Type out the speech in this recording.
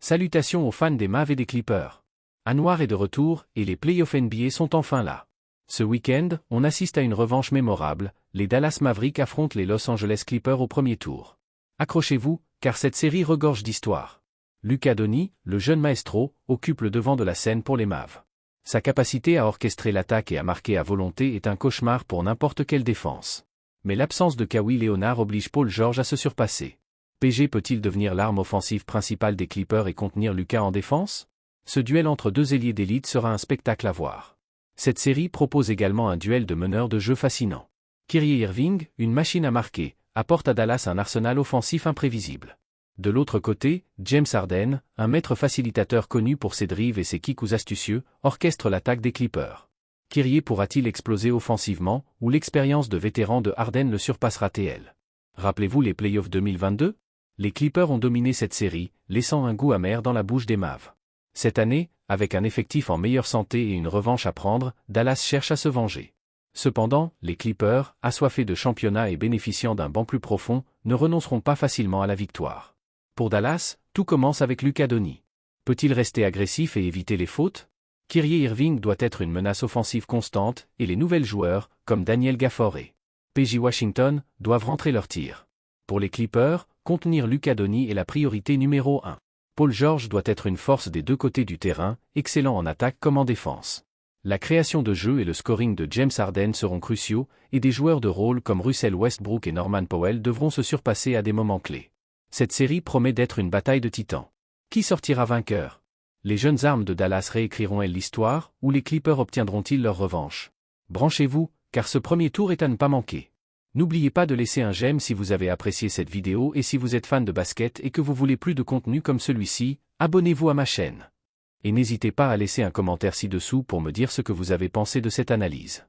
Salutations aux fans des Mavs et des Clippers. Anwar est de retour, et les playoffs NBA sont enfin là. Ce week-end, on assiste à une revanche mémorable, les Dallas Mavericks affrontent les Los Angeles Clippers au premier tour. Accrochez-vous, car cette série regorge d'histoire. Luka Dončić, le jeune maestro, occupe le devant de la scène pour les Mavs. Sa capacité à orchestrer l'attaque et à marquer à volonté est un cauchemar pour n'importe quelle défense. Mais l'absence de Kawhi Leonard oblige Paul George à se surpasser. PG peut-il devenir l'arme offensive principale des Clippers et contenir Luka en défense? Ce duel entre deux ailiers d'élite sera un spectacle à voir. Cette série propose également un duel de meneurs de jeu fascinant. Kyrie Irving, une machine à marquer, apporte à Dallas un arsenal offensif imprévisible. De l'autre côté, James Harden, un maître facilitateur connu pour ses drives et ses kicks astucieux, orchestre l'attaque des Clippers. Kyrie pourra-t-il exploser offensivement, ou l'expérience de vétéran de Harden le surpassera-t-elle? Rappelez-vous les playoffs 2022? Les Clippers ont dominé cette série, laissant un goût amer dans la bouche des Mavs. Cette année, avec un effectif en meilleure santé et une revanche à prendre, Dallas cherche à se venger. Cependant, les Clippers, assoiffés de championnat et bénéficiant d'un banc plus profond, ne renonceront pas facilement à la victoire. Pour Dallas, tout commence avec Luka Dončić. Peut-il rester agressif et éviter les fautes? Kyrie Irving doit être une menace offensive constante, et les nouvelles joueurs, comme Daniel Gafford et PJ Washington, doivent rentrer leurs tirs. Pour les Clippers, contenir Luka Dončić est la priorité numéro 1. Paul George doit être une force des deux côtés du terrain, excellent en attaque comme en défense. La création de jeu et le scoring de James Harden seront cruciaux, et des joueurs de rôle comme Russell Westbrook et Norman Powell devront se surpasser à des moments clés. Cette série promet d'être une bataille de titans. Qui sortira vainqueur? Les jeunes armes de Dallas réécriront-elles l'histoire, ou les Clippers obtiendront-ils leur revanche? Branchez-vous, car ce premier tour est à ne pas manquer. N'oubliez pas de laisser un j'aime si vous avez apprécié cette vidéo et si vous êtes fan de basket et que vous voulez plus de contenu comme celui-ci, abonnez-vous à ma chaîne. Et n'hésitez pas à laisser un commentaire ci-dessous pour me dire ce que vous avez pensé de cette analyse.